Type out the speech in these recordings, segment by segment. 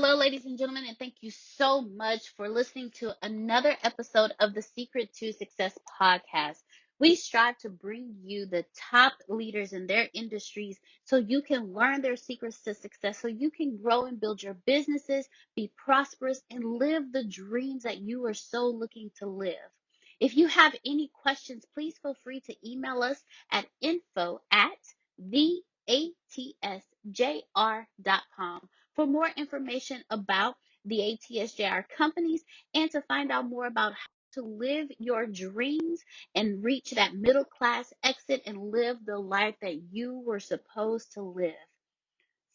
Hello, ladies and gentlemen, and thank you so much for listening to another episode of the Secret to Success podcast. We strive to bring you the top leaders in their industries so you can learn their secrets to success, so you can grow and build your businesses, be prosperous, and live the dreams that you are so looking to live. If you have any questions, please feel free to email us at info@theatsjr.com for more information about the ATSJR companies and to find out more about how to live your dreams and reach that middle class exit and live the life that you were supposed to live.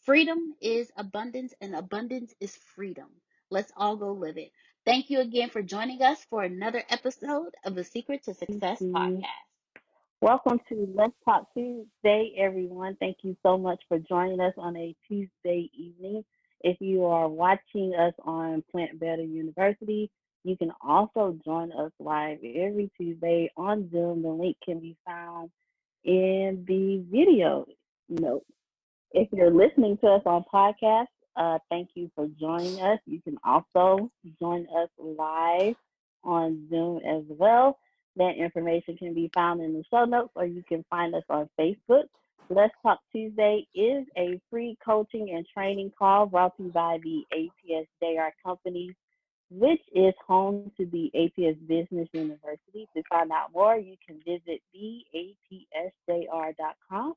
Freedom is abundance, and abundance is freedom. Let's all go live it. Thank you again for joining us for another episode of the Secret to Thank Success you. podcast. Welcome to Let's Talk Tuesday, everyone. Thank you so much for joining us on a Tuesday evening. If you are watching us on Plant Better University, you can also join us live every Tuesday on Zoom. The link can be found in the video notes. If you're listening to us on podcast, thank you for joining us. You can also join us live on Zoom as well. That information can be found in the show notes, or you can find us on Facebook. Let's Talk Tuesday is a free coaching and training call brought to you by the ATSJR companies, which is home to the ATS Business University. To find out more, you can visit theatsjr.com.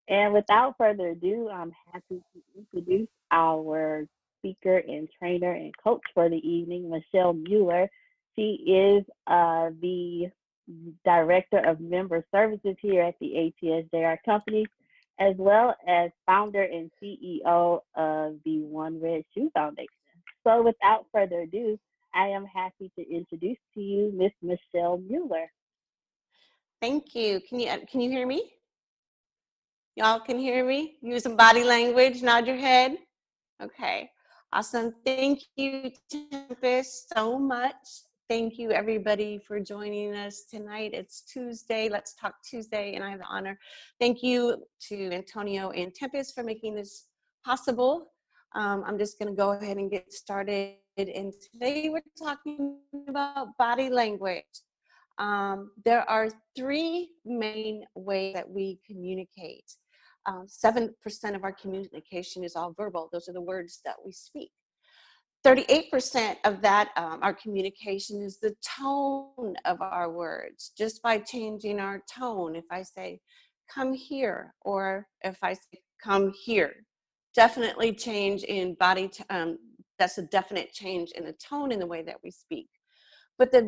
And without further ado, I'm happy to introduce our speaker and trainer and coach for the evening, Michelle Mueller. She is the Director of Member Services here at the ATSJR Company, as well as founder and CEO of the One Red Shoe Foundation. So without further ado, I am happy to introduce to you Miss Michelle Mueller. Thank you. Can you hear me? Y'all can hear me? Use some body language, nod your head. Okay. Awesome. Thank you, Tempest, so much. Thank you, everybody, for joining us tonight. It's Tuesday. Let's Talk Tuesday, and I have the honor. Thank you to Antonio and Tempest for making this possible. I'm just going to go ahead and get started. And today we're talking about body language. There are three main ways that we communicate. 7% of our communication is all verbal. Those are the words that we speak. 38% of that, our communication, is the tone of our words. Just by changing our tone, if I say, come here, or if I say, come here, definitely change in body, that's a definite change in the tone in the way that we speak. But the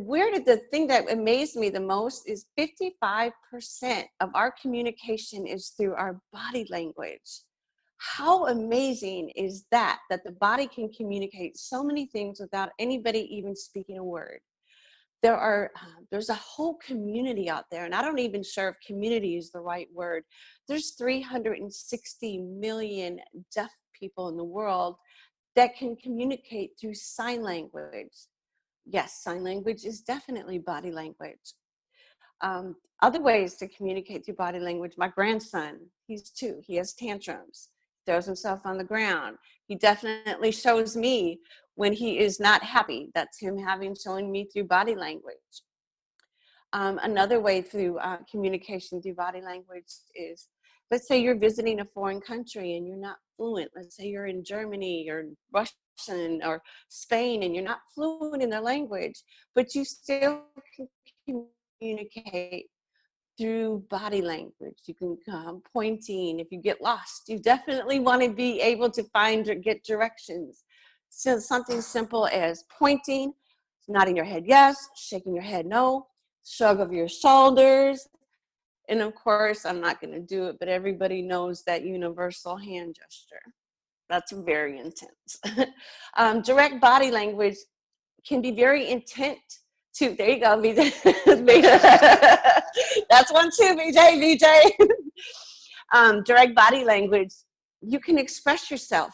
thing that amazed me the most is 55% of our communication is through our body language. How amazing is that the body can communicate so many things without anybody even speaking a word? There's a whole community out there, and I don't even sure if community is the right word. There's 360 million deaf people in the world that can communicate through sign language. Yes, sign language is definitely body language. Other ways to communicate through body language, my grandson, he's 2, he has tantrums, throws himself on the ground. He definitely shows me when he is not happy. That's him showing me through body language. Another way through communication through body language is, let's say you're visiting a foreign country and you're not fluent. Let's say you're in Germany or Russia or Spain and you're not fluent in their language, but you still can communicate through body language. You can pointing. If you get lost, you definitely want to be able to find or get directions. So something simple as pointing, nodding your head yes, shaking your head no, shrug of your shoulders, and of course, I'm not going to do it, but everybody knows that universal hand gesture. That's very intense. Direct body language can be very intent too. There you go, BJ. That's one too, BJ. Direct body language, you can express yourself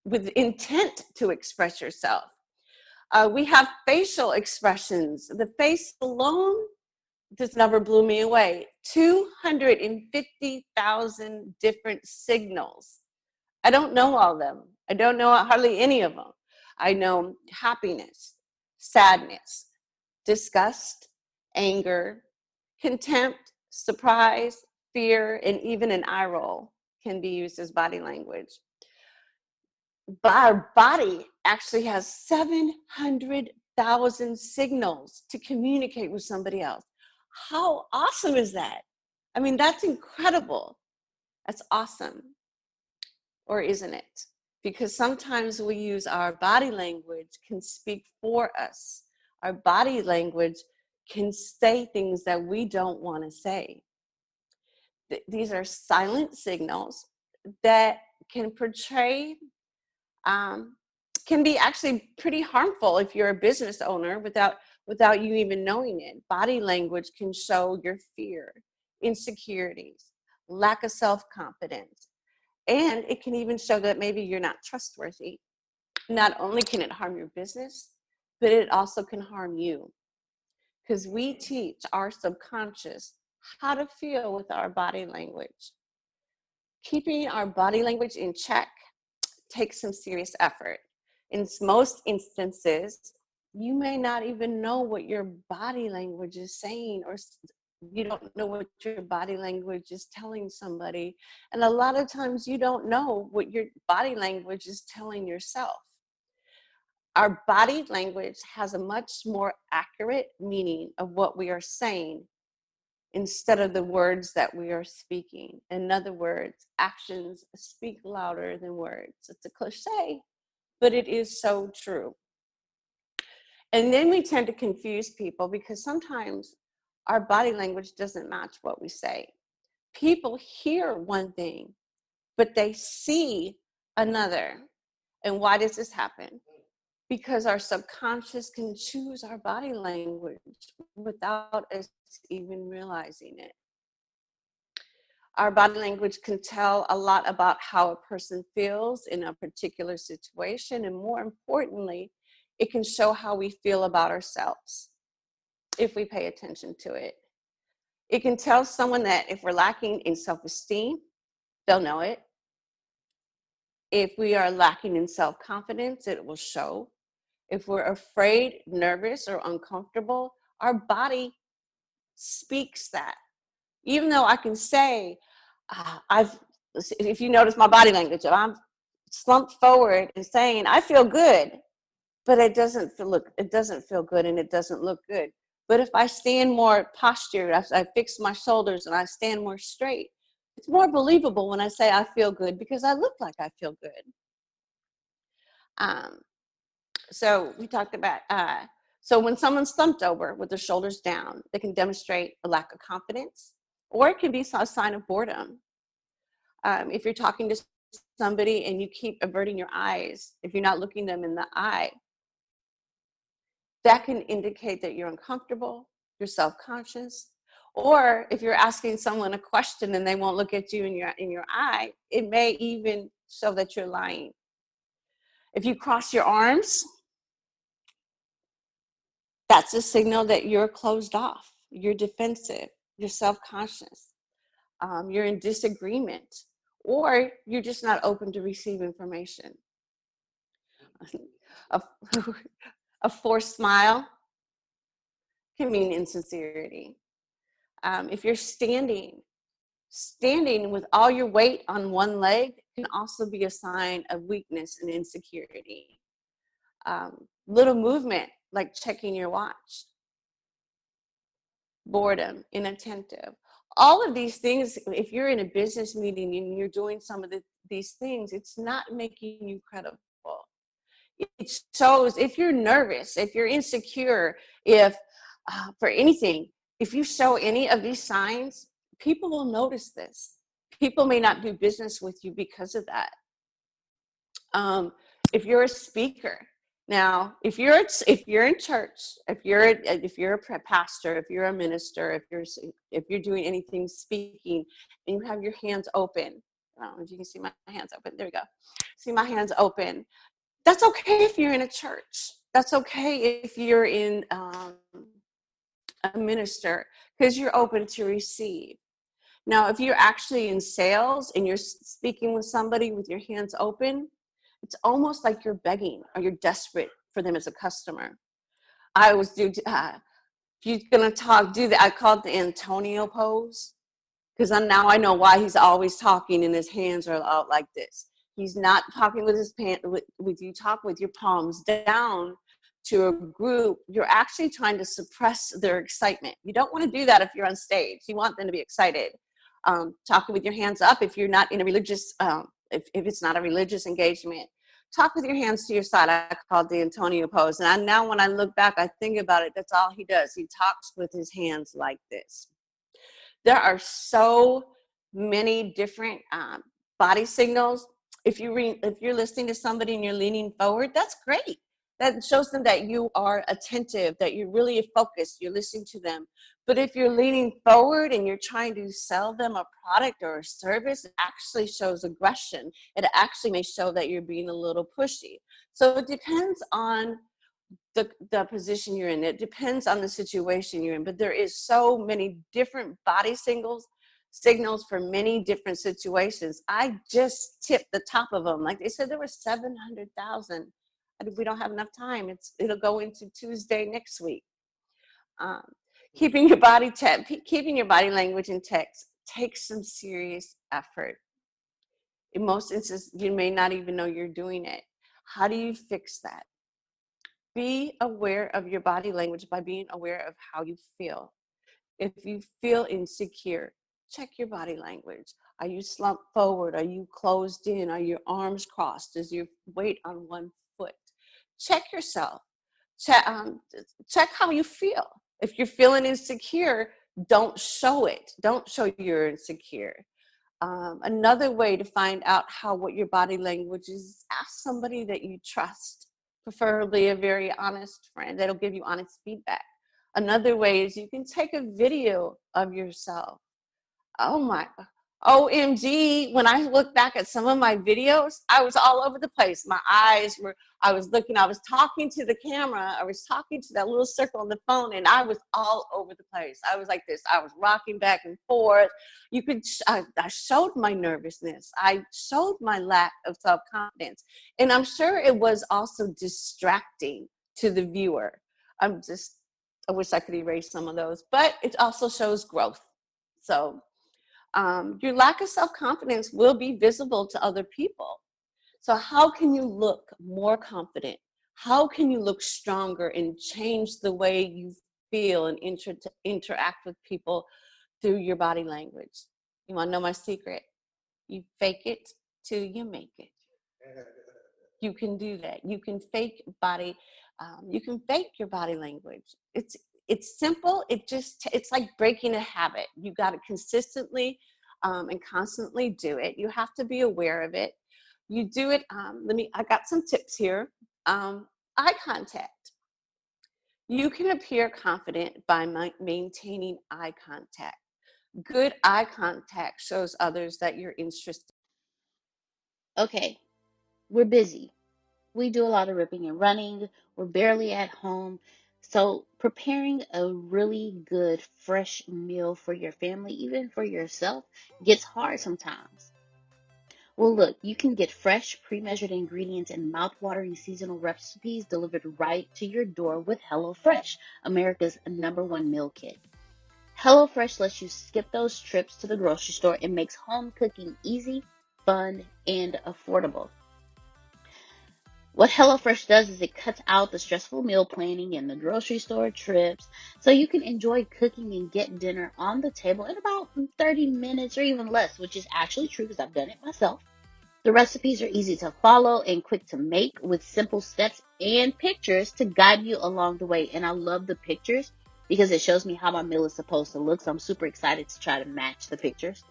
with intent to express yourself. We have facial expressions. The face alone, this number blew me away. 250,000 different signals. I don't know all of them. I don't know hardly any of them. I know happiness, sadness, disgust, anger, contempt, surprise, fear, and even an eye roll can be used as body language. But our body actually has 700,000 signals to communicate with somebody else. How awesome is that? I mean, that's incredible. That's awesome. Or isn't it? Because sometimes we use our body language can speak for us. Our body language can say things that we don't want to say. These are silent signals that can portray, can be actually pretty harmful if you're a business owner without you even knowing it. Body language can show your fear, insecurities, lack of self-confidence, and it can even show that maybe you're not trustworthy. Not only can it harm your business, but it also can harm you, because we teach our subconscious how to feel with our body language. Keeping our body language in check takes some serious effort. In most instances, you may not even know what your body language is saying, or you don't know what your body language is telling somebody. And a lot of times you don't know what your body language is telling yourself. Our body language has a much more accurate meaning of what we are saying instead of the words that we are speaking. In other words, actions speak louder than words. It's a cliche, but it is so true. And then we tend to confuse people because sometimes our body language doesn't match what we say. People hear one thing, but they see another. And why does this happen? Because our subconscious can choose our body language without us even realizing it. Our body language can tell a lot about how a person feels in a particular situation, and more importantly, it can show how we feel about ourselves if we pay attention to it. It can tell someone that if we're lacking in self-esteem, they'll know it. If we are lacking in self-confidence, it will show. If we're afraid, nervous, or uncomfortable, our body speaks that. Even though I can say, if you notice my body language, if I'm slumped forward and saying, I feel good, but it doesn't feel good and it doesn't look good. But if I stand more postured, I fix my shoulders and I stand more straight, it's more believable when I say I feel good because I look like I feel good. So we talked about, so when someone's slumped over with their shoulders down, they can demonstrate a lack of confidence, or it can be a sign of boredom. If you're talking to somebody and you keep averting your eyes, if you're not looking them in the eye, that can indicate that you're uncomfortable, you're self-conscious. Or if you're asking someone a question and they won't look at you in your eye, it may even show that you're lying. If you cross your arms, that's a signal that you're closed off, you're defensive, you're self-conscious, you're in disagreement, or you're just not open to receive information. A forced smile can mean insincerity. If you're standing with all your weight on one leg can also be a sign of weakness and insecurity. Little movement like checking your watch, boredom, inattentive. All of these things, if you're in a business meeting and you're doing some of these things, it's not making you credible. It shows if you're nervous, if you're insecure, if for anything, if you show any of these signs, people will notice this. People may not do business with you because of that. If you're a speaker, now if you're in church, if you're a pastor, if you're a minister, if you're doing anything speaking, and you have your hands open, I don't know if you can see my hands open. There we go. See my hands open. That's okay if you're in a church. That's okay if you're in a minister, because you're open to receive. Now, if you're actually in sales and you're speaking with somebody with your hands open, it's almost like you're begging or you're desperate for them as a customer. I always do, if you're gonna talk, do that. I call it the Antonio pose, because now I know why he's always talking and his hands are out like this. He's not talking with his with you talk with your palms down to a group. You're actually trying to suppress their excitement. You don't want to do that if you're on stage. You want them to be excited. Talking with your hands up if you're not in a religious, if it's not a religious engagement. Talk with your hands to your side. I call it the Antonio pose. And now when I look back, I think about it, that's all he does. He talks with his hands like this. There are so many different body signals. If you're listening to somebody and you're leaning forward, that's great. That shows them that you are attentive, that you're really focused, you're listening to them. But if you're leaning forward and you're trying to sell them a product or a service, it actually shows aggression. It actually may show that you're being a little pushy. So it depends on the position you're in. It depends on the situation you're in, but there is so many different body signals for many different situations. I just tipped the top of them. Like they said, there were 700,000. And if we don't have enough time, it'll go into Tuesday next week. Um, keeping your body language in text takes some serious effort. In most instances, you may not even know you're doing it. How do you fix that? Be aware of your body language by being aware of how you feel. If you feel insecure, check your body language. Are you slumped forward? Are you closed in? Are your arms crossed? Is your weight on one foot? Check yourself. Check how you feel. If you're feeling insecure, don't show it. Don't show you're insecure. Another way to find out what your body language is, ask somebody that you trust, preferably a very honest friend that'll give you honest feedback. Another way is you can take a video of yourself. Oh my, OMG, when I look back at some of my videos, I was all over the place. I was talking to the camera, I was talking to that little circle on the phone, and I was all over the place. I was like this, I was rocking back and forth. I showed my nervousness. I showed my lack of self-confidence. And I'm sure it was also distracting to the viewer. I wish I could erase some of those, but it also shows growth. So, your lack of self-confidence will be visible to other people. So how can you look more confident? How can you look stronger and change the way you feel and interact with people through your body language? You want to know my secret? You fake it till you make it. You can do that. You can fake your body language. It's simple. It's like breaking a habit. You got to consistently and constantly do it. You have to be aware of it. You do it. I got some tips here. Eye contact. You can appear confident by maintaining eye contact. Good eye contact shows others that you're interested. Okay, we're busy. We do a lot of ripping and running. We're barely at home. So, preparing a really good, fresh meal for your family, even for yourself, gets hard sometimes. Well, look, you can get fresh, pre measured ingredients and mouth-watering seasonal recipes delivered right to your door with HelloFresh, America's #1 meal kit. HelloFresh lets you skip those trips to the grocery store and makes home cooking easy, fun, and affordable. What HelloFresh does is it cuts out the stressful meal planning and the grocery store trips so you can enjoy cooking and get dinner on the table in about 30 minutes or even less, which is actually true because I've done it myself. The recipes are easy to follow and quick to make with simple steps and pictures to guide you along the way. And I love the pictures because it shows me how my meal is supposed to look. So I'm super excited to try to match the pictures.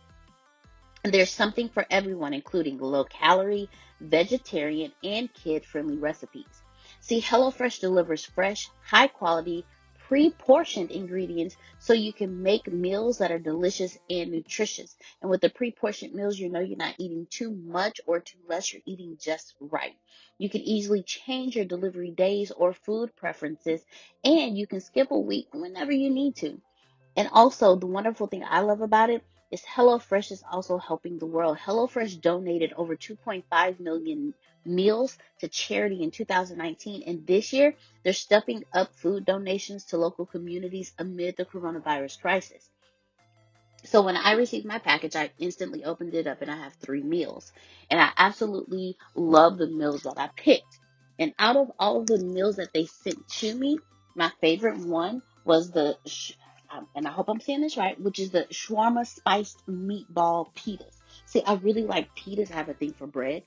And there's something for everyone, including low calorie, vegetarian, and kid friendly recipes. See, HelloFresh delivers fresh, high quality, pre portioned ingredients so you can make meals that are delicious and nutritious. And with the pre portioned meals, you know you're not eating too much or too less, you're eating just right. You can easily change your delivery days or food preferences, and you can skip a week whenever you need to. And also, the wonderful thing I love about it is HelloFresh is also helping the world. HelloFresh donated over 2.5 million meals to charity in 2019, and this year they're stepping up food donations to local communities amid the coronavirus crisis. So when I received my package, I instantly opened it up and I have 3 meals. And I absolutely love the meals that I picked. And out of all of the meals that they sent to me, my favorite one was and I hope I'm saying this right, which is the shawarma spiced meatball pitas. See, I really like pitas. I have a thing for bread.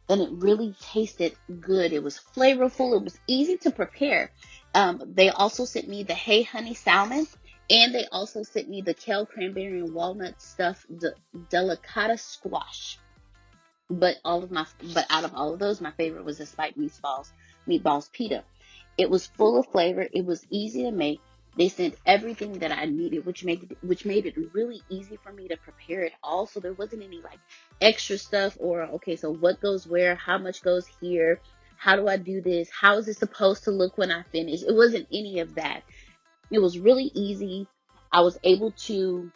And it really tasted good. It was flavorful. It was easy to prepare. They also sent me the Hey Honey Salmon, and they also sent me the kale, cranberry, and walnut stuffed delicata squash. But out of all of those, my favorite was the spiked meatballs pita. It was full of flavor. It was easy to make. They sent everything that I needed, which made it really easy for me to prepare it all. So there wasn't any like extra stuff or okay, so what goes where, how much goes here, how do I do this, how is it supposed to look when I finish? It wasn't any of that. It was really easy. I was able to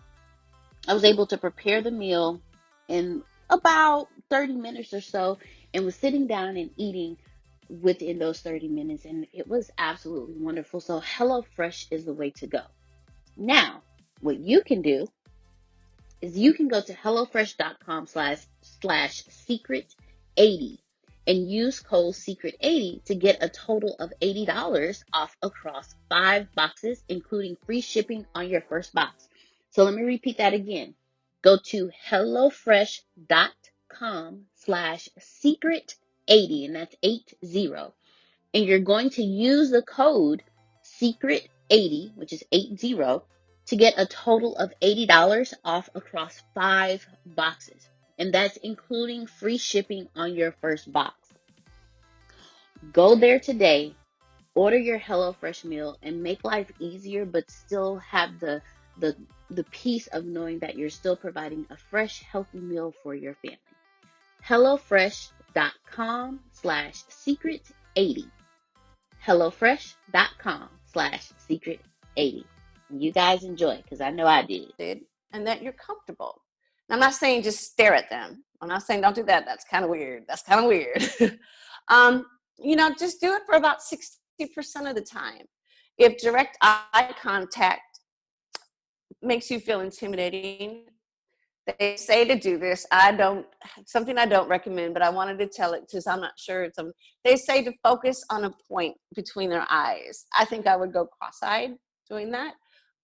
I was able to prepare the meal in about 30 minutes or so and was sitting down and eating within those 30 minutes, and it was absolutely wonderful. So HelloFresh is the way to go. Now, what you can do is you can go to hellofresh.com/slash secret80 and use code secret80 to get a total of $80 off across 5 boxes, including free shipping on your first box. So let me repeat that again. Go to hellofresh.com/secret80, and that's 80, and you're going to use the code secret80, which is 80, to get a total of $80 off across 5 boxes. And that's including free shipping on your first box. Go there today, order your HelloFresh meal, and make life easier, but still have the the peace of knowing that you're still providing a fresh, healthy meal for your family. HelloFresh.com/secret80. HelloFresh.com/secret80. You guys enjoy, because I know I did. And that you're comfortable. And I'm not saying just stare at them. I'm not saying don't do that. That's kind of weird. That's kind of weird. Just do it for about 60% of the time. If direct eye contact makes you feel intimidating, they say to do this. Something I don't recommend, but I wanted to tell it because I'm not sure. They say to focus on a point between their eyes. I think I would go cross-eyed doing that.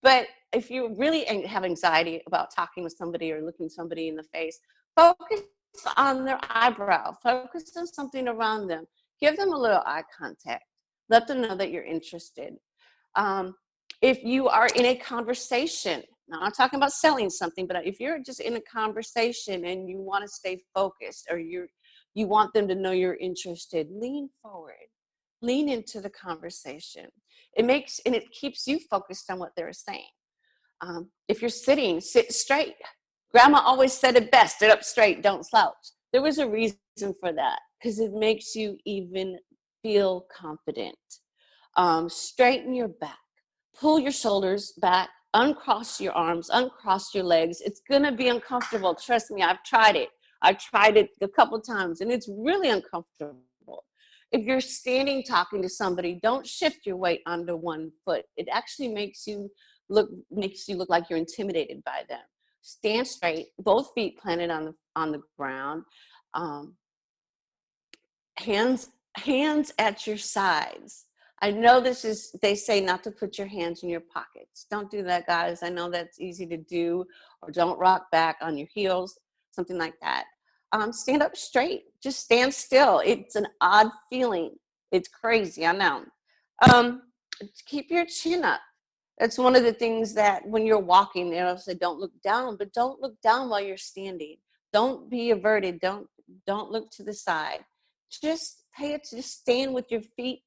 But if you really have anxiety about talking with somebody or looking somebody in the face, focus on their eyebrow. Focus on something around them. Give them a little eye contact. Let them know that you're interested. If you are in a conversation, now I'm not talking about selling something, but if you're just in a conversation and you want to stay focused, or you want them to know you're interested, lean forward, lean into the conversation. It keeps you focused on what they're saying. If you're sitting, sit straight. Grandma always said it best: sit up straight, don't slouch. There was a reason for that, because it makes you even feel confident. Straighten your back, pull your shoulders back, uncross your arms, uncross your legs. It's gonna be uncomfortable. Trust me, I've tried it. I've tried it a couple times, and it's really uncomfortable. If you're standing talking to somebody, don't shift your weight onto one foot. It actually makes you look like you're intimidated by them. Stand straight, both feet planted on the ground. Hands at your sides. I know they say not to put your hands in your pockets. Don't do that, guys. I know that's easy to do. Or don't rock back on your heels, something like that. Stand up straight. Just stand still. It's an odd feeling. It's crazy, I know. Keep your chin up. That's one of the things that when you're walking, they'll say don't look down, but don't look down while you're standing. Don't be averted. Don't look to the side. Just stand with your feet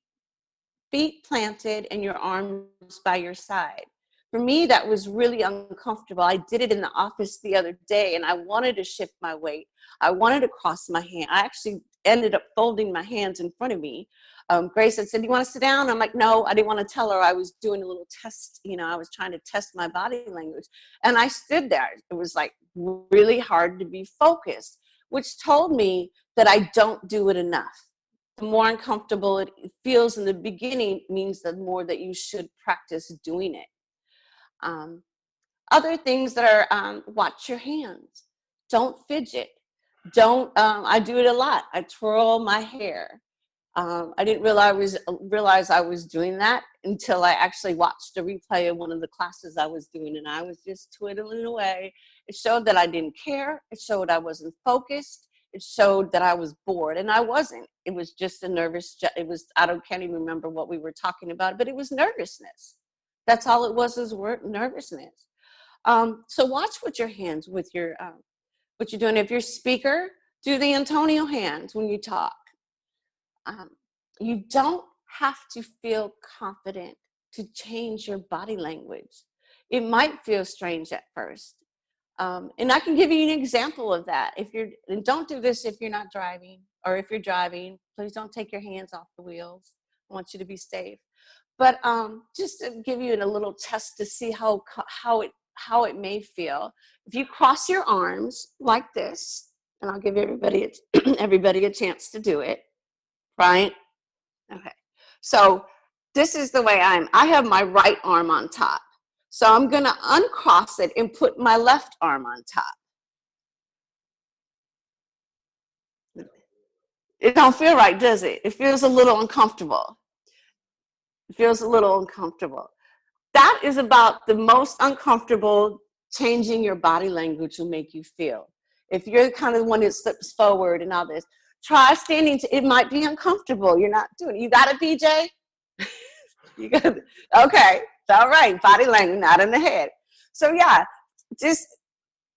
planted and your arms by your side. For me, that was really uncomfortable. I did it in the office the other day, and I wanted to shift my weight. I wanted to cross my hand. I actually ended up folding my hands in front of me Grace had said, "Do you want to sit down?" I'm like, no, I didn't want to tell her. I was doing a little test. I was trying to test my body language. And I stood there. It was like really hard to be focused, which told me that I don't do it enough. The more uncomfortable it feels in the beginning means the more that you should practice doing it. Um, Other things that are, watch your hands. Don't fidget. Don't, I do it a lot. I twirl my hair. I didn't realize I was doing that until I actually watched a replay of one of the classes I was doing, and I was just twiddling away. It showed that I didn't care. It showed I wasn't focused. It showed that I was bored, and I wasn't. It was just a nervous. Can't even remember what we were talking about, but it was nervousness. That's all it was nervousness. So watch with your hands, with your what you're doing. If you're a speaker, do the Antonio hands when you talk. You don't have to feel confident to change your body language. It might feel strange at first. And I can give you an example of that. And don't do this if you're not driving, or if you're driving, please don't take your hands off the wheels. I want you to be safe. But just to give you a little test to see how it may feel. If you cross your arms like this, and I'll give everybody everybody a chance to do it, right? Okay. So this is the way I have my right arm on top. So I'm going to uncross it and put my left arm on top. It don't feel right, does it? It feels a little uncomfortable. It feels a little uncomfortable. That is about the most uncomfortable changing your body language will make you feel. If you're kind of the one that slips forward and all this, try standing. It might be uncomfortable. You're not doing it. You got it, BJ? You got it. Okay. All right. Body language, not in the head. So yeah,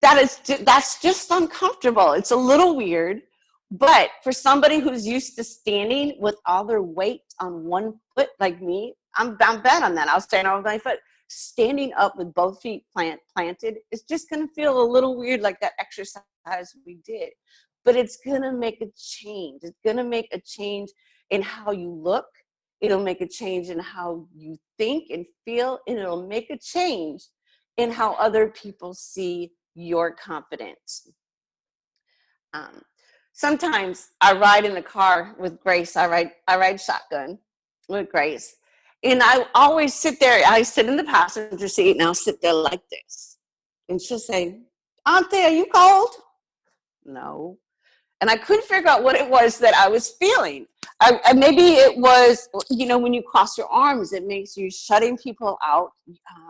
that's just uncomfortable. It's a little weird, but for somebody who's used to standing with all their weight on one foot, like me, I'm bad on that. I'll stand over my foot. Standing up with both feet planted is just going to feel a little weird, like that exercise we did. But it's going to make a change. It's going to make a change in how you look. It'll make a change in how you think and feel, and it'll make a change in how other people see your confidence. Sometimes I ride in the car with Grace. I ride shotgun with Grace. And I always sit there. I sit in the passenger seat, and I'll sit there like this. And she'll say, "Auntie, are you cold?" No. And I couldn't figure out what it was that I was feeling. Maybe it was, when you cross your arms, it makes you shutting people out.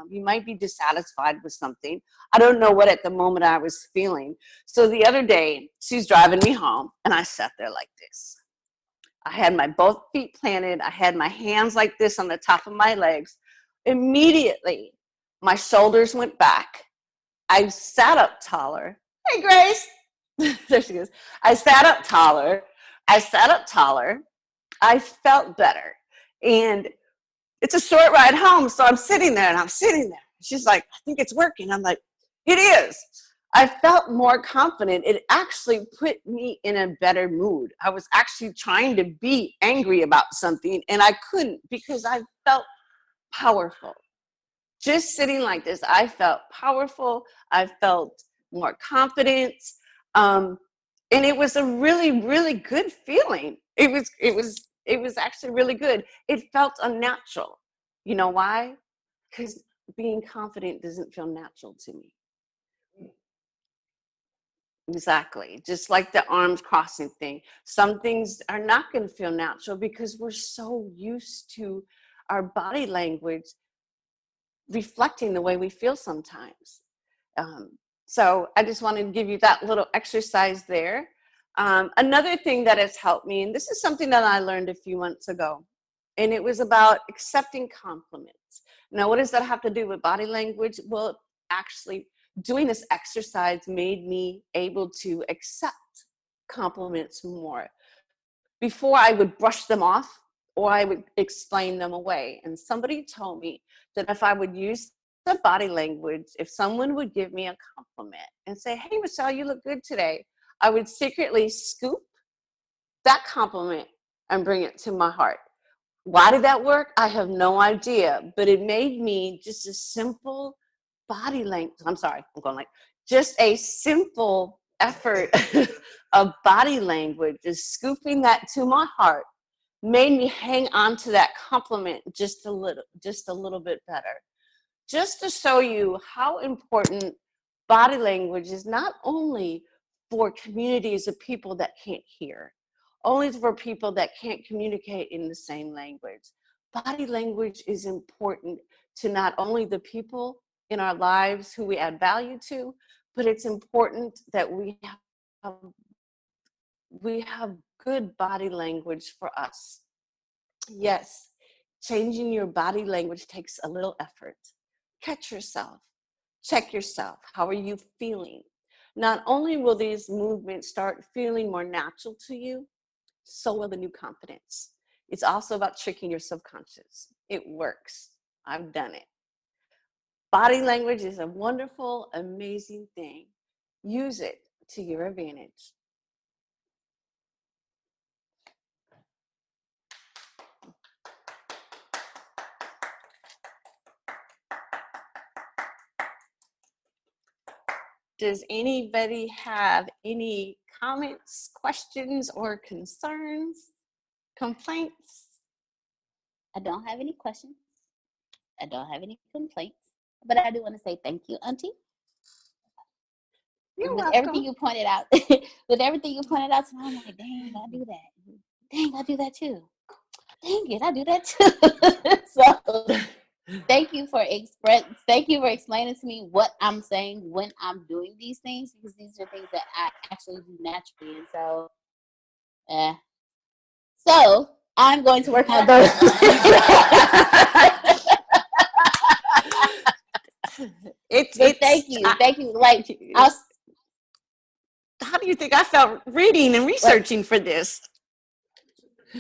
You might be dissatisfied with something. I don't know what at the moment I was feeling. So the other day, she's driving me home, and I sat there like this. I had my both feet planted. I had my hands like this on the top of my legs. Immediately, my shoulders went back. I sat up taller. Hey, Grace. There she goes. I sat up taller. I felt better. And it's a short ride home, so I'm sitting there. She's like, "I think it's working." I'm like, "It is." I felt more confident. It actually put me in a better mood. I was actually trying to be angry about something, and I couldn't because I felt powerful. Just sitting like this, I felt powerful. I felt more confident. And it was a really, really good feeling. It was actually really good. It felt unnatural. You know why? Because being confident doesn't feel natural to me. Exactly. Just like the arms crossing thing. Some things are not going to feel natural because we're so used to our body language reflecting the way we feel sometimes. So I just wanted to give you that little exercise there. Another thing that has helped me, and this is something that I learned a few months ago, and it was about accepting compliments. Now, what does that have to do with body language? Well, actually, doing this exercise made me able to accept compliments more. Before, I would brush them off or I would explain them away. And somebody told me that if I would use the body language, if someone would give me a compliment and say, "Hey, Michelle, you look good today," I would secretly scoop that compliment and bring it to my heart. Why did that work? I have no idea, but it made me just a simple body language. I'm sorry, I'm going like just a simple effort of body language, just scooping that to my heart, made me hang on to that compliment just a little bit better. Just to show you how important body language is, not only for communities of people that can't hear, only for people that can't communicate in the same language. Body language is important to not only the people in our lives who we add value to, but it's important that have, we have good body language for us. Yes, changing your body language takes a little effort. Catch yourself, check yourself. How are you feeling? Not only will these movements start feeling more natural to you, so will the new confidence. It's also about tricking your subconscious. It works. I've done it. Body language is a wonderful, amazing thing. Use it to your advantage. Does anybody have any comments, questions, or concerns, complaints? I don't have any questions. I don't have any complaints. But I do want to say thank you, Auntie. You're With everything welcome. you pointed out, with everything you pointed out, so I'm like, dang, I do that. Dang, I do that too. Dang it, I do that too. So thank you for explaining to me what I'm saying when I'm doing these things, because these are things that I actually do naturally. And so I'm going to work on those. But thank you. Like, how do you think I felt reading and researching for this?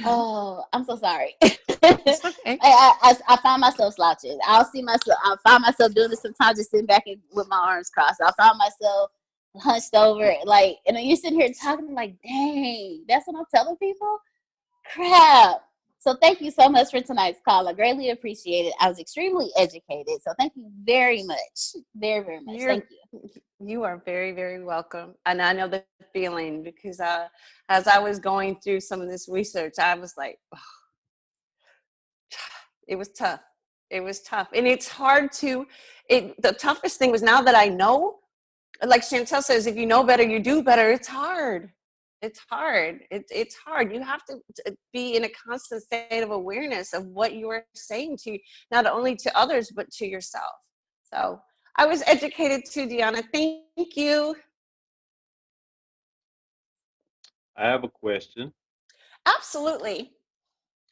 Oh, I'm so sorry. It's okay. I find myself slouching. I find myself doing this sometimes, just sitting back with my arms crossed. I find myself hunched over, like, and then you're sitting here talking like, dang, that's what I'm telling people? Crap. So thank you so much for tonight's call. I greatly appreciate it. I was extremely educated. So thank you very much. Very, very much. Thank you. You are very, very welcome. And I know the feeling, because as I was going through some of this research, I was like, oh, it was tough. It was tough. And it's hard the toughest thing was, now that I know, like Chantel says, if you know better, you do better. It's hard. It's hard. It's hard. You have to be in a constant state of awareness of what you are saying to, not only to others, but to yourself. So I was educated too, Deanna. Thank you. I have a question. Absolutely.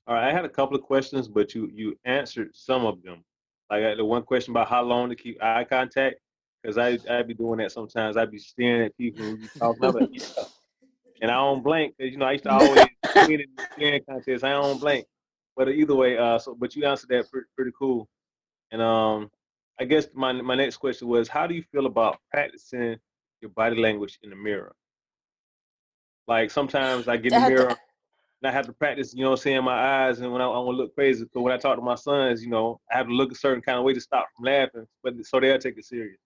All right, I had a couple of questions, but you answered some of them. Like the one question about how long to keep eye contact, because I be doing that sometimes. I be staring at people when we talking. I'm like, yeah, and I don't blink, because I used to always win in the staring contest. I don't blink. But either way, but you answered that pretty cool. And I guess my next question was, how do you feel about practicing your body language in the mirror? Like sometimes I get in the mirror and I have to practice, seeing my eyes, and when I want to look crazy. Because when I talk to my sons, I have to look a certain kind of way to stop from laughing, but so they'll take it serious.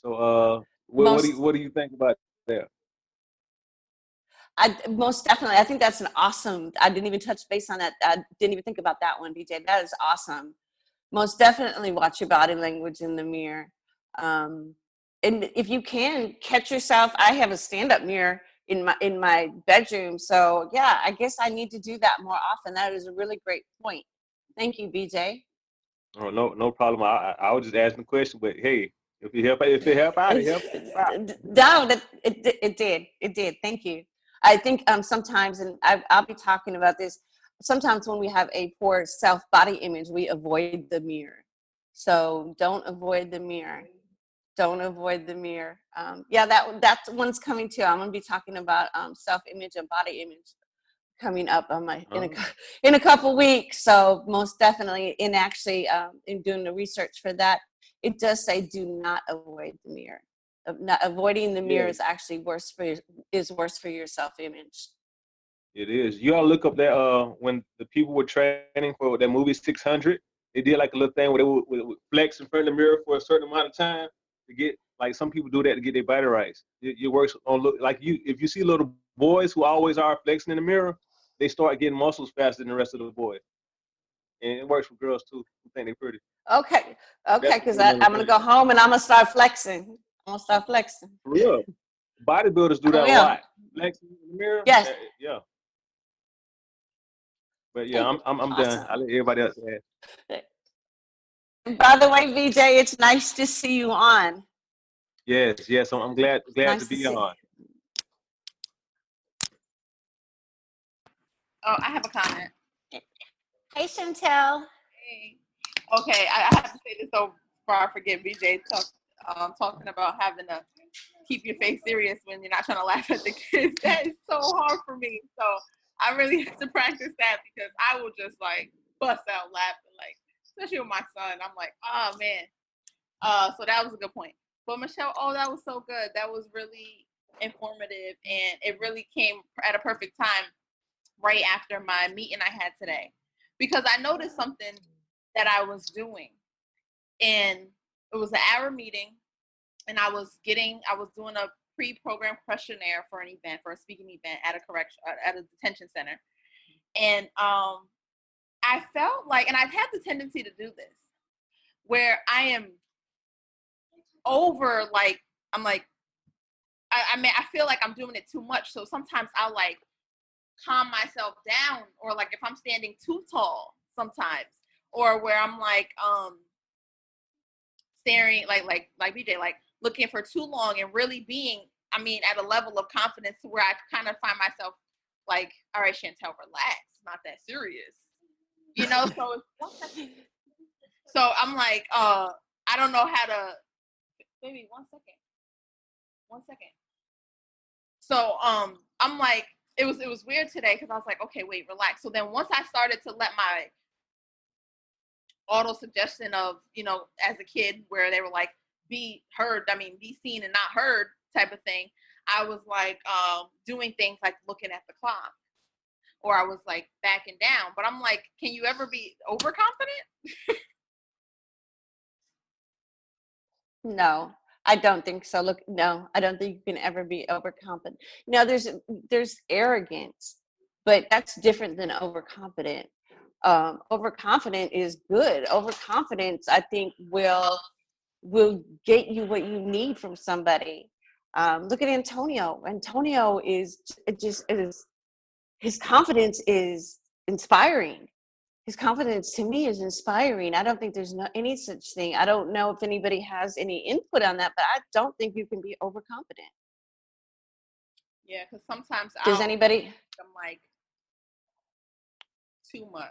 So, Most what do you think about that? most definitely. I think that's an awesome. I didn't even touch base on that. I didn't even think about that one, BJ. That is awesome. Most definitely watch your body language in the mirror. Um, and if you can catch yourself, I have a stand-up mirror in my bedroom. So yeah, I guess I need to do that more often. That is a really great point. Thank you, BJ. Oh, no problem. I was just asking a question, but hey, if it help out, it help out. No, it did. Thank you. I think sometimes, and I'll be talking about this. Sometimes when we have a poor self body image, we avoid the mirror. So don't avoid the mirror. Don't avoid the mirror. Yeah, that one's coming too. I'm gonna be talking about self image and body image coming up on my in a couple weeks. So most definitely, in doing the research for that, it does say do not avoid the mirror. Not avoiding the mirror Yeah, is actually worse for your self image. It is. You gotta look up that when the people were training for that movie 600, they did like a little thing where they would flex in front of the mirror for a certain amount of time to get like some people do that to get their body rights. It works on look like you if you see little boys who always are flexing in the mirror, they start getting muscles faster than the rest of the boys. And it works for girls too who think they're pretty. Okay, okay, That's because another I'm gonna thing. go home and I'm gonna start flexing. I'm gonna start flexing. For real. Bodybuilders do I that a will. lot. Flexing in the mirror. Yes. Yeah. But yeah, Thank I'm done. I'll Awesome. let everybody else ask. And by the way, VJ, it's nice to see you on. Yes, yes. I'm glad to Nice to be see. on. Oh, I have a comment. Hey, Chantel. Hey. Okay, I have to say this so before I forget. BJ talking about having to keep your face serious when you're not trying to laugh at the kids. That is so hard for me. So I really have to practice that because I will just like bust out laughing, like especially with my son. I'm like, oh man. So that was a good point. But Michelle, oh, that was so good. That was really informative, and it really came at a perfect time right after my meeting I had today, because I noticed something that I was doing, and it was an hour meeting, and I was doing a pre-program questionnaire for an event, for a speaking event at a detention center, and I felt like, and I've had the tendency to do this, where I am over, like, I'm like, I mean, I feel like I'm doing it too much, so sometimes I'll like calm myself down, or like if I'm standing too tall sometimes, or where I'm like staring like BJ, like looking for too long and really being, I mean, at a level of confidence to where I kind of find myself like, all right, Chantel, relax, not that serious, you know. So I'm like, I don't know how to, maybe one second. So I'm like, it was weird today because I was like, okay, wait, relax. So then once I started to let my auto suggestion of, you know, as a kid where they were like, be heard, I mean, be seen and not heard type of thing, I was like doing things like looking at the clock, or I was like backing down. But I'm like, can you ever be overconfident? No, I don't think so. Look, no, I don't think you can ever be overconfident. No, there's arrogance, but that's different than overconfident. Overconfident is good. Overconfidence, I think, will get you what you need from somebody. Look at Antonio. Antonio is just is his confidence is inspiring. His confidence to me is inspiring. I don't think there's any such thing. I don't know if anybody has any input on that, but I don't think you can be overconfident. Yeah, because sometimes Does anybody? I'm like too much.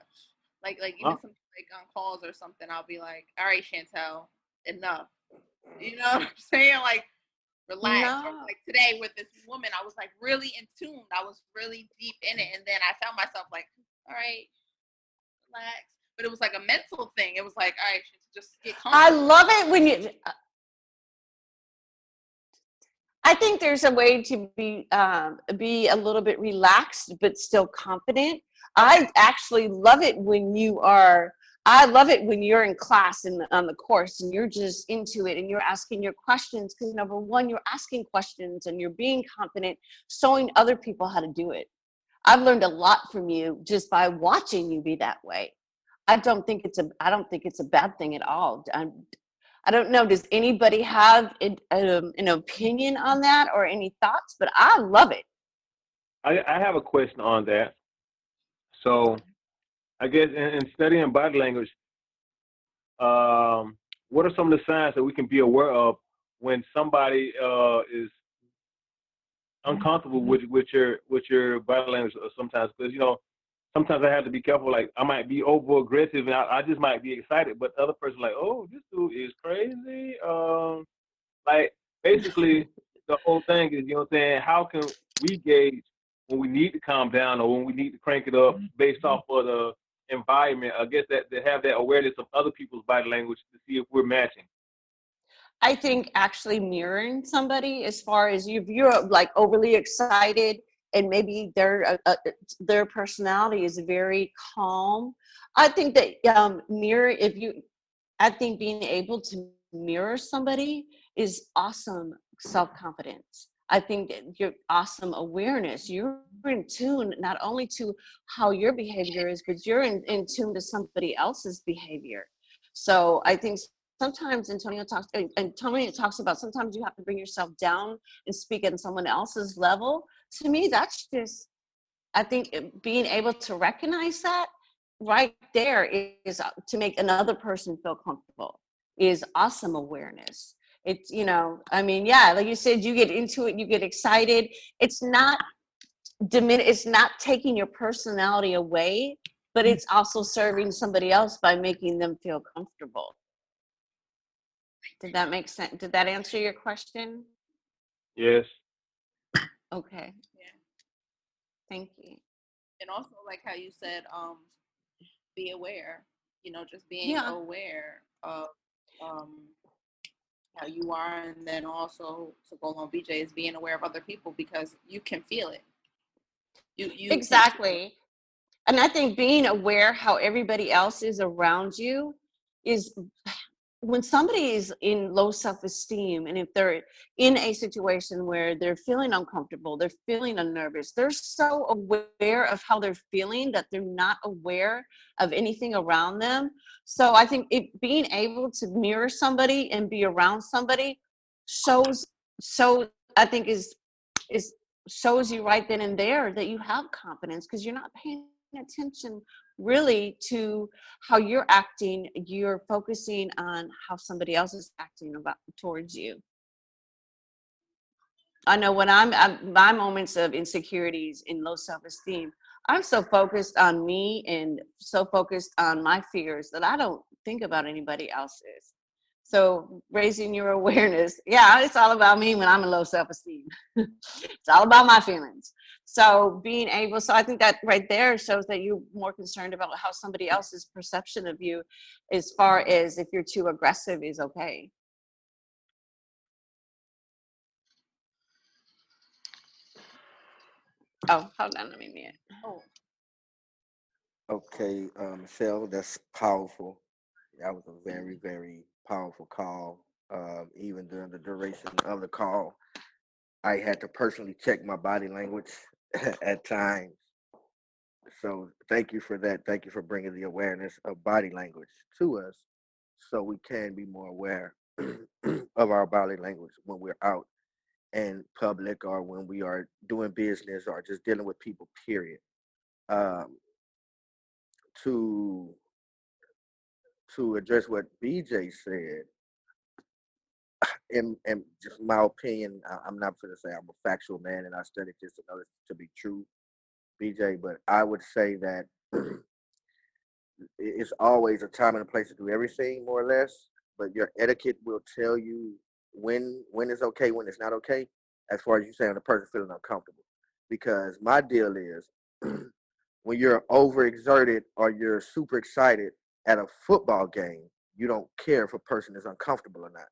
Like even some like on calls or something, I'll be like, all right, Chantel, enough. You know what I'm saying? Like, relax. Or No. like today with this woman, I was like really in tune. I was really deep in it. And then I found myself like, all right, relax. But it was like a mental thing. It was like, all right, just get I comfortable. love it when you. I think there's a way to be a little bit relaxed but still confident. I actually love it when you are. I love it when you're in class on the course and you're just into it and you're asking your questions, because number one, you're asking questions and you're being confident, showing other people how to do it. I've learned a lot from you just by watching you be that way. I don't think it's a bad thing at all. I don't know. Does anybody have an opinion on that or any thoughts? But I love it. I have a question on that. So I guess in studying body language, what are some of the signs that we can be aware of when somebody is uncomfortable with your body language sometimes? Because you know sometimes I have to be careful. Like I might be over aggressive and I just might be excited, but the other person like, oh, this dude is crazy. Like basically the whole thing is, you know what I'm saying, how can we gauge when we need to calm down or when we need to crank it up based off of the environment? I guess that to have that awareness of other people's body language to see if we're matching. I think actually mirroring somebody, as far as if you're like overly excited and maybe their personality is very calm. I think that I think being able to mirror somebody is awesome self-confidence. I think that you're awesome awareness. You're in tune not only to how your behavior is, but you're in tune to somebody else's behavior. So I think sometimes Antonio talks about sometimes you have to bring yourself down and speak at someone else's level. To me, that's just, I think being able to recognize that right there is to make another person feel comfortable is awesome awareness. It's, I mean, yeah, like you said, you get into it, you get excited. It's not it's not taking your personality away, but it's also serving somebody else by making them feel comfortable. Did that make sense? Did that answer your question? Yes. Okay, Yeah. thank you. And also like how you said, be aware, just being Yeah, aware of um how you are, and then also to go on BJ is being aware of other people because you can feel it. You can feel it. exactly. And I think being aware how everybody else is around you is, when somebody is in low self-esteem, and if they're in a situation where they're feeling uncomfortable, they're feeling unnervous, they're so aware of how they're feeling that they're not aware of anything around them. So I think being able to mirror somebody and be around somebody shows, so I think is shows you right then and there that you have confidence, because you're not paying attention really to how you're acting. You're focusing on how somebody else is acting about towards you. I know when I'm my moments of insecurities and low self-esteem, I'm so focused on me and so focused on my fears that I don't think about anybody else's. So raising your awareness, yeah, it's all about me when I'm in low self-esteem. It's all about my feelings. So being able, so I think that right there shows that you're more concerned about how somebody else's perception of you, as far as if you're too aggressive is okay. Oh, hold on, let me mute. Oh, Okay, Michelle, that's powerful. That was a very, very powerful call. Even during the duration of the call, I had to personally check my body language at times. So thank you for that. Thank you for bringing the awareness of body language to us so we can be more aware of our body language when we're out in public or when we are doing business or just dealing with people, period. Um, to address what BJ said, in just my opinion, I'm not going to say I'm a factual man and I studied this to know this to be true, BJ, but I would say that it's always a time and a place to do everything, more or less. But your etiquette will tell you when it's okay, when it's not okay, as far as you saying the person feeling uncomfortable. Because my deal is when you're overexerted or you're super excited at a football game, you don't care if a person is uncomfortable or not.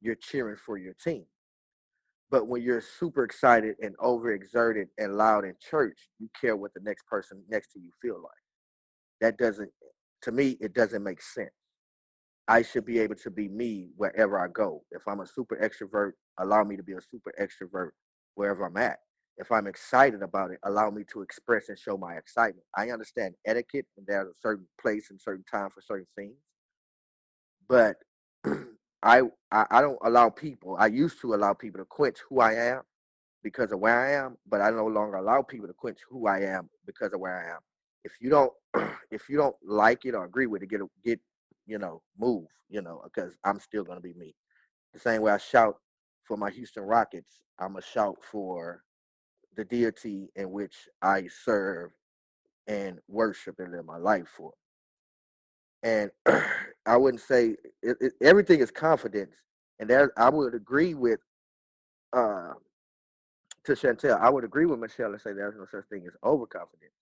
You're cheering for your team. But when you're super excited and overexerted and loud in church, you care what the next person next to you feel like. That doesn't, to me, it doesn't make sense. I should be able to be me wherever I go. If I'm a super extrovert, allow me to be a super extrovert wherever I'm at. If I'm excited about it, allow me to express and show my excitement. I understand etiquette and there's a certain place and certain time for certain things, but I, I don't allow people. I used to allow people to quench who I am because of where I am, but I no longer allow people to quench who I am because of where I am. If you don't, if you don't like it or agree with it, get, move, because I'm still gonna be me. The same way I shout for my Houston Rockets, I'm a shout for the deity in which I serve and worship and live my life for. And I wouldn't say everything is confidence, and there I would agree with uh to Chantel. I would agree with Michelle and say there's no such thing as overconfidence.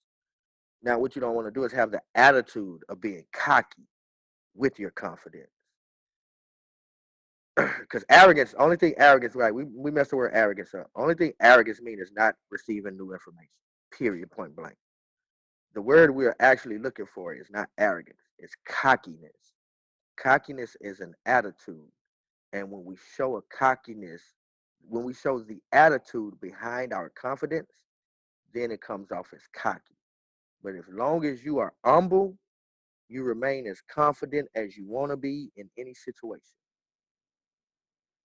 Now, what you don't want to do is have the attitude of being cocky with your confidence. because arrogance, only thing arrogance, right? We messed the word arrogance up. Only thing arrogance means is not receiving new information. Period. Point blank. The word we are actually looking for is not arrogance. It's cockiness. Cockiness is an attitude, and when we show a cockiness, when we show the attitude behind our confidence, then it comes off as cocky. But as long as you are humble, you remain as confident as you want to be in any situation.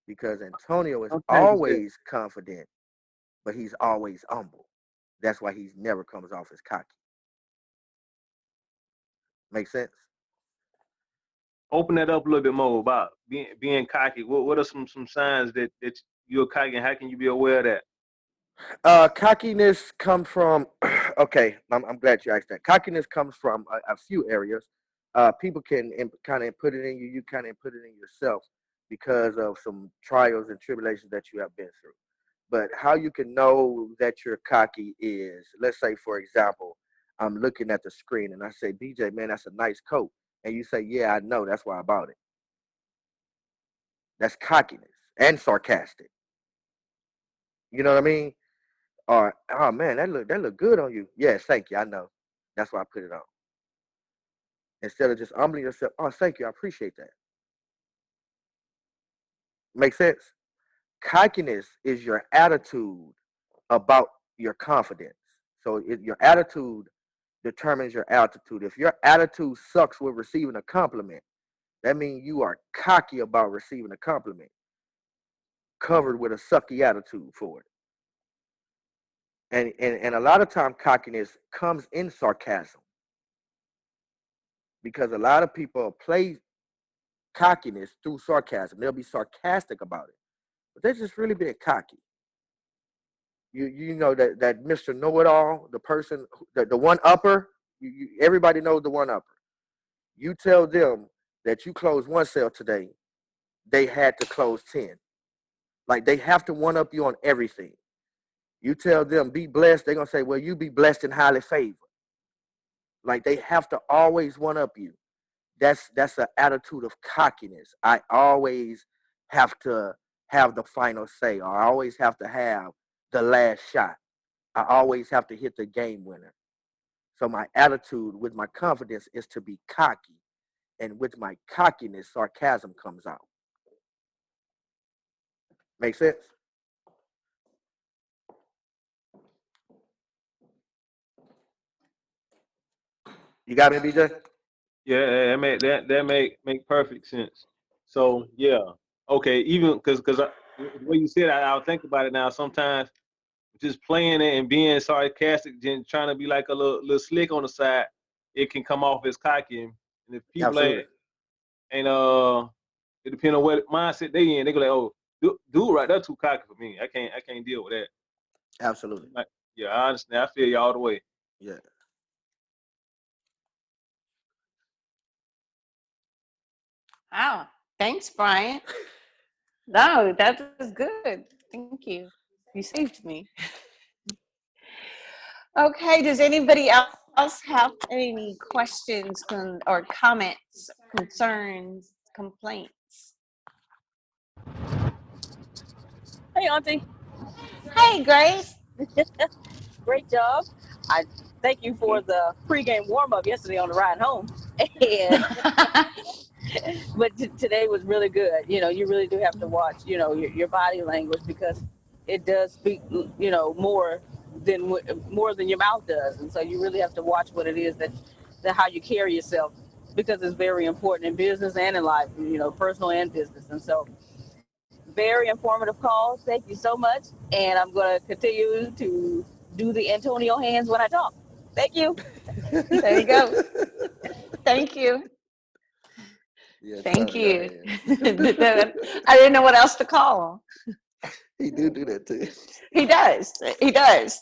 Because Antonio is Sometimes you said always confident, but he's always humble. That's why he never comes off as cocky. Make sense? open that up a little bit more about being cocky. What are some signs that you're cocky, and how can you be aware of that? Cockiness comes from, okay, I'm glad you asked that. Cockiness comes from a few areas. People can kind of put it in you, you kind of put it in yourself because of some trials and tribulations that you have been through. But how you can know that you're cocky is, let's say, for example, I'm looking at the screen and I say, BJ, man, that's a nice coat. And you say, yeah, I know, that's why I bought it. That's cockiness and sarcastic. You know what I mean? Or, oh man, that look good on you. Yes, thank you. I know. That's why I put it on. Instead of just humbling yourself, oh, thank you. I appreciate that. Make sense? Cockiness is your attitude about your confidence. So your attitude determines your altitude. If your attitude sucks with receiving a compliment, that means you are cocky about receiving a compliment, covered with a sucky attitude for it. And a lot of time cockiness comes in sarcasm because a lot of people play cockiness through sarcasm. They'll be sarcastic about it, but they're just really being cocky. You know that Mr. Know It All, the person, the one upper. Everybody knows the one upper. You tell them that you closed one sale today, they had to close 10. Like they have to one up you on everything. You tell them be blessed, they're gonna say, well, you be blessed and highly favored. Like they have to always one up you. That's an attitude of cockiness. I always have to have the final say, or I always have to have the last shot. I always have to hit the game winner. So my attitude with my confidence is to be cocky. And with my cockiness, sarcasm comes out. Make sense? You got me, BJ? Yeah, that make perfect sense. So yeah, okay. Even because the way you said it, I'll think about it now. Sometimes just playing it and being sarcastic, and trying to be like a little slick on the side, it can come off as cocky. And if people Absolutely. ain't it depends on what mindset they in. They go like, oh, dude, right, that's too cocky for me. I can't deal with that. Absolutely. Like, yeah, I understand. I feel you all the way. Yeah. Wow. Thanks, Brian. No, that was good. Thank you. You saved me. Okay, does anybody else have any questions or comments, concerns, complaints? Hey, Auntie. Hey, Grace. Great job. I thank you for the pregame warm up yesterday on the ride home. And but today was really good. You know, you really do have to watch, your body language because it does speak, more than your mouth does, and so you really have to watch what it is that how you carry yourself because it's very important in business and in life, personal and business. And so, very informative call. Thank you so much, and I'm going to continue to do the Antonio hands when I talk. Thank you. There you go. Thank you. Yeah, Thank Tony, you. man. I didn't know what else to call He do that too. him. He does. He does.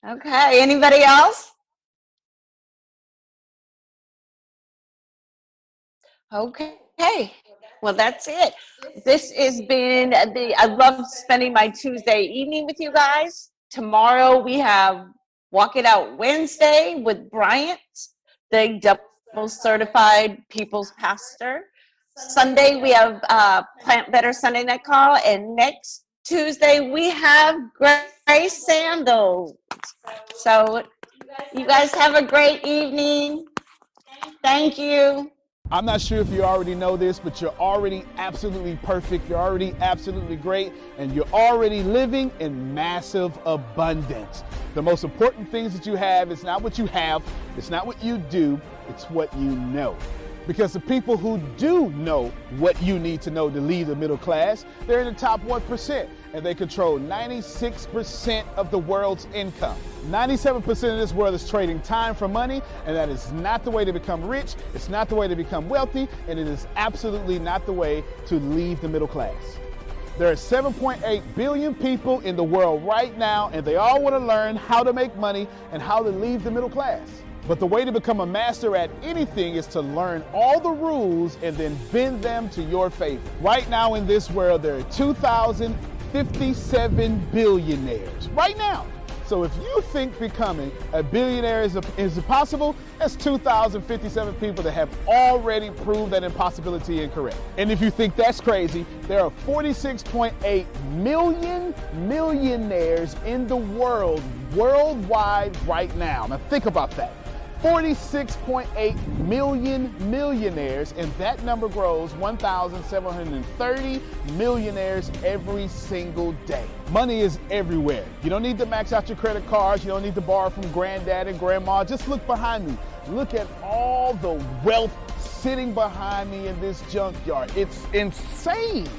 Okay. Anybody else? Okay. Well, that's it. This has been I love spending my Tuesday evening with you guys. Tomorrow we have Walk It Out Wednesday with Bryant, the double certified people's pastor. Sunday, we have Plant Better Sunday Night Call. And next Tuesday, we have Grace Sandals. So you guys have a great evening. Thank you. I'm not sure if you already know this, but you're already absolutely perfect. You're already absolutely great, and you're already living in massive abundance. The most important things that you have is not what you have, it's not what you do, it's what you know. Because the people who do know what you need to know to lead the middle class, they're in the top 1%, and they control 96% of the world's income. 97% of this world is trading time for money, and that is not the way to become rich, it's not the way to become wealthy, and it is absolutely not the way to leave the middle class. There are 7.8 billion people in the world right now, and they all want to learn how to make money and how to leave the middle class. But the way to become a master at anything is to learn all the rules and then bend them to your favor. Right now in this world, there are 2,057 billionaires. Right now. So if you think becoming a billionaire is impossible, that's 2,057 people that have already proved that impossibility incorrect. And if you think that's crazy, there are 46.8 million millionaires in the world, worldwide right now. Now think about that. 46.8 million millionaires, and that number grows 1,730 millionaires every single day. Money is everywhere. You don't need to max out your credit cards. You don't need to borrow from granddad and grandma. Just look behind me. Look at all the wealth sitting behind me in this junkyard. It's insane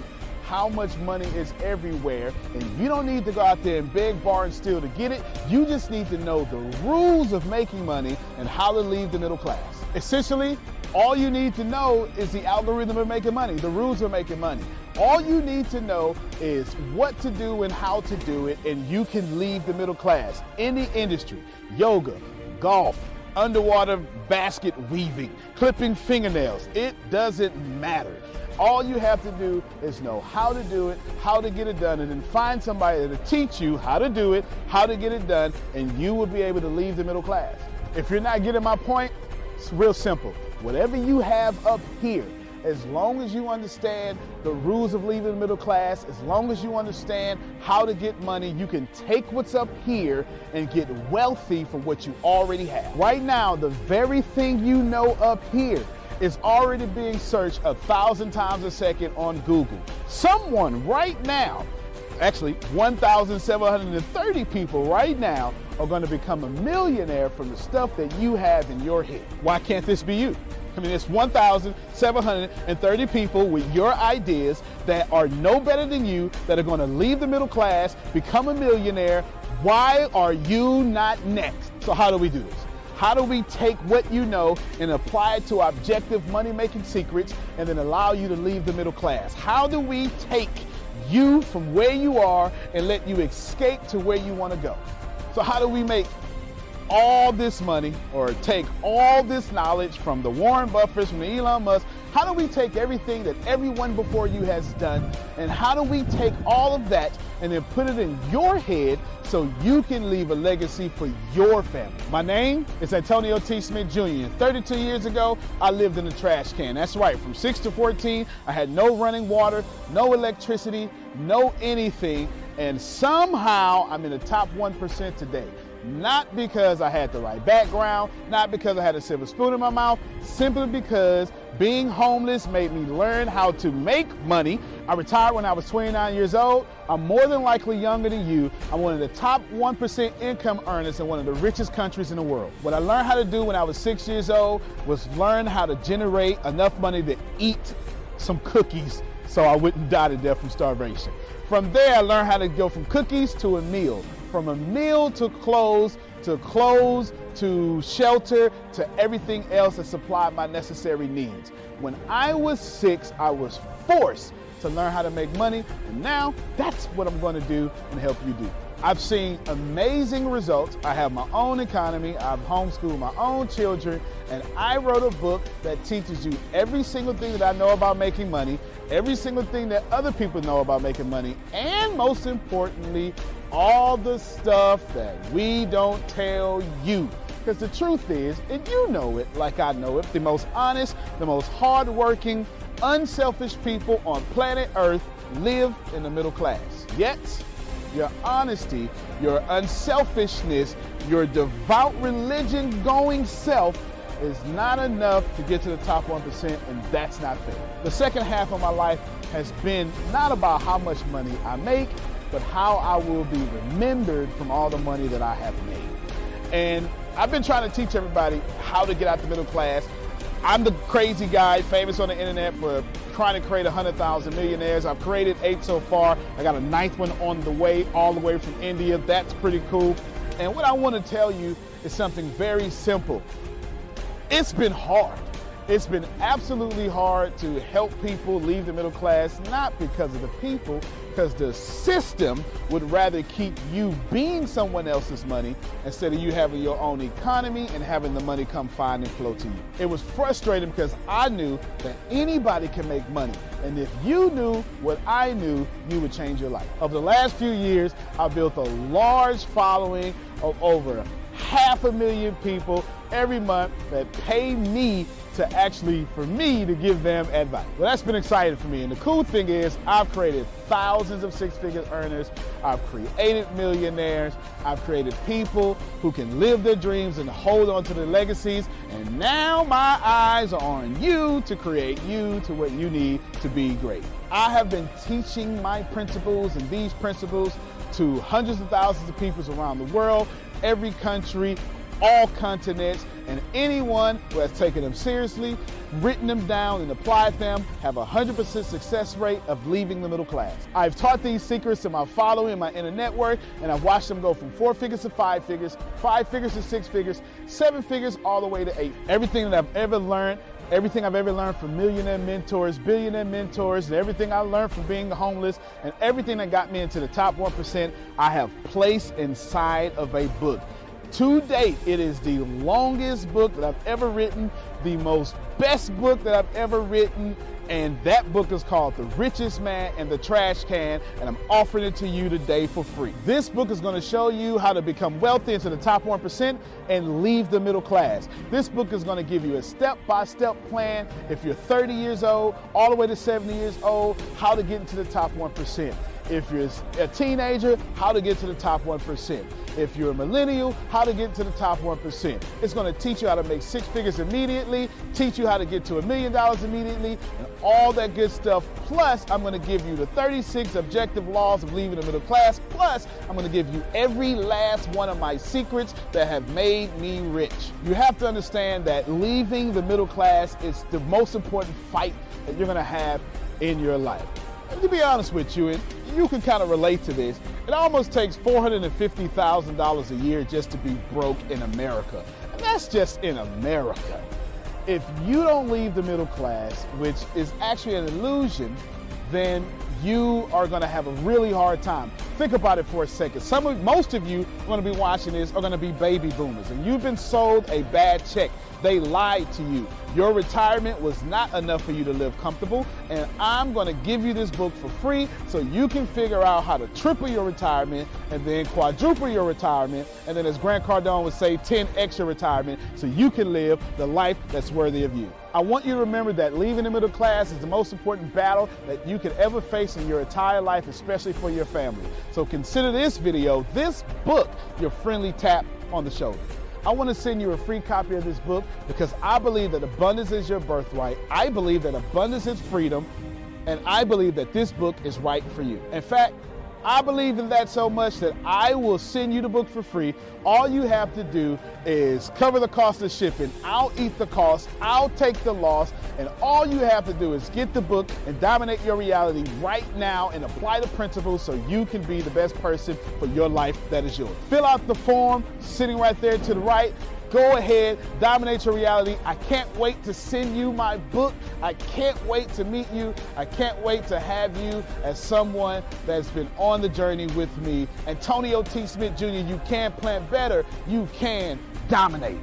how much money is everywhere, and you don't need to go out there and beg, borrow, and steal to get it. You just need to know the rules of making money and how to leave the middle class. Essentially, all you need to know is the algorithm of making money, the rules of making money. All you need to know is what to do and how to do it, and you can leave the middle class. Any industry, yoga, golf, underwater basket weaving, clipping fingernails, it doesn't matter. All you have to do is know how to do it, how to get it done, and then find somebody to teach you how to do it, how to get it done, and you will be able to leave the middle class. If you're not getting my point, it's real simple. Whatever you have up here, as long as you understand the rules of leaving the middle class, as long as you understand how to get money, you can take what's up here and get wealthy from what you already have. Right now, the very thing you know up here is already being searched 1,000 times a second on Google. Someone right now, actually 1,730 people right now are going to become a millionaire from the stuff that you have in your head. Why can't this be you? I mean, it's 1,730 people with your ideas that are no better than you, that are going to leave the middle class, become a millionaire. Why are you not next? So how do we do this? How do we take what you know and apply it to objective money-making secrets and then allow you to leave the middle class? How do we take you from where you are and let you escape to where you want to go? So how do we make all this money or take all this knowledge from the Warren Buffetts, from the Elon Musk? How do we take everything that everyone before you has done, and how do we take all of that and then put it in your head so you can leave a legacy for your family? My name is Antonio T. Smith Jr. 32 years ago, I lived in a trash can. That's right, from 6 to 14, I had no running water, no electricity, no anything, and somehow I'm in the top 1% today. Not because I had the right background, not because I had a silver spoon in my mouth, simply because being homeless made me learn how to make money. I retired when I was 29 years old. I'm more than likely younger than you. I'm one of the top 1% income earners in one of the richest countries in the world. What I learned how to do when I was 6 years old was learn how to generate enough money to eat some cookies so I wouldn't die to death from starvation. From there, I learned how to go from cookies to a meal. From a meal to clothes to shelter to everything else that supplied my necessary needs. When I was 6, I was forced to learn how to make money, and now that's what I'm going to do and help you do. I've seen amazing results. I have my own economy. I've homeschooled my own children, and I wrote a book that teaches you every single thing that I know about making money, every single thing that other people know about making money, and most importantly, all the stuff that we don't tell you. Because the truth is, and you know it like I know it, the most honest, the most hardworking, unselfish people on planet Earth live in the middle class. Yet, your honesty, your unselfishness, your devout religion-going self is not enough to get to the top 1%, and that's not fair. The second half of my life has been not about how much money I make, but how I will be remembered from all the money that I have made. And I've been trying to teach everybody how to get out the middle class. I'm the crazy guy, famous on the internet for trying to create 100,000 millionaires. I've created 8 so far. I got a 9th one on the way, all the way from India. That's pretty cool. And what I want to tell you is something very simple. It's been hard. It's been absolutely hard to help people leave the middle class, not because of the people, because the system would rather keep you being someone else's money instead of you having your own economy and having the money come find and flow to you. It was frustrating because I knew that anybody can make money. And if you knew what I knew, you would change your life. Over the last few years, I've built a large following of over 500,000 people every month that pay me for me to give them advice. Well, that's been exciting for me. And the cool thing is I've created thousands of six-figure earners. I've created millionaires. I've created people who can live their dreams and hold on to their legacies. And now my eyes are on you to create you to what you need to be great. I have been teaching my principles and these principles to hundreds of thousands of people around the world, every country, all continents, and anyone who has taken them seriously, written them down, and applied them have a 100% success rate of leaving the middle class. I've taught these secrets to my following, my inner network, and I've watched them go from 4 figures to 5 figures, 5 figures to 6 figures, 7 figures, all the way to 8. Everything that I've ever learned from millionaire mentors, billionaire mentors, and everything I learned from being homeless, and everything that got me into the top 1%, I have placed inside of a book. To date, it is the longest book that I've ever written, the most best book that I've ever written, and that book is called The Richest Man in the Trash Can, and I'm offering it to you today for free. This book is going to show you how to become wealthy into the top 1% and leave the middle class. This book is going to give you a step-by-step plan if you're 30 years old, all the way to 70 years old, how to get into the top 1%. If you're a teenager, how to get to the top 1%. If you're a millennial, how to get to the top 1%. It's going to teach you how to make 6 figures immediately, teach you how to get to $1 million immediately, and all that good stuff. Plus, I'm going to give you the 36 objective laws of leaving the middle class. Plus, I'm going to give you every last one of my secrets that have made me rich. You have to understand that leaving the middle class is the most important fight that you're going to have in your life. And to be honest with you, and you can kind of relate to this, it almost takes $450,000 a year just to be broke in America. And that's just in America. If you don't leave the middle class, which is actually an illusion, then you are going to have a really hard time. Think about it for a second. Most of you going to be watching this are going to be baby boomers, and you've been sold a bad check. They lied to you. Your retirement was not enough for you to live comfortable, and I'm going to give you this book for free so you can figure out how to triple your retirement and then quadruple your retirement, and then as Grant Cardone would say, 10x your retirement so you can live the life that's worthy of you. I want you to remember that leaving the middle class is the most important battle that you could ever face in your entire life, especially for your family. So consider this video, this book, your friendly tap on the shoulder. I want to send you a free copy of this book because I believe that abundance is your birthright. I believe that abundance is freedom, and I believe that this book is right for you. In fact, I believe in that so much that I will send you the book for free. All you have to do is cover the cost of shipping. I'll eat the cost. I'll take the loss. And all you have to do is get the book and dominate your reality right now and apply the principles so you can be the best person for your life that is yours. Fill out the form sitting right there to the right. Go ahead, dominate your reality. I can't wait to send you my book. I can't wait to meet you. I can't wait to have you as someone that's been on the journey with me. Antonio T. Smith Jr., you can plant better. You can dominate.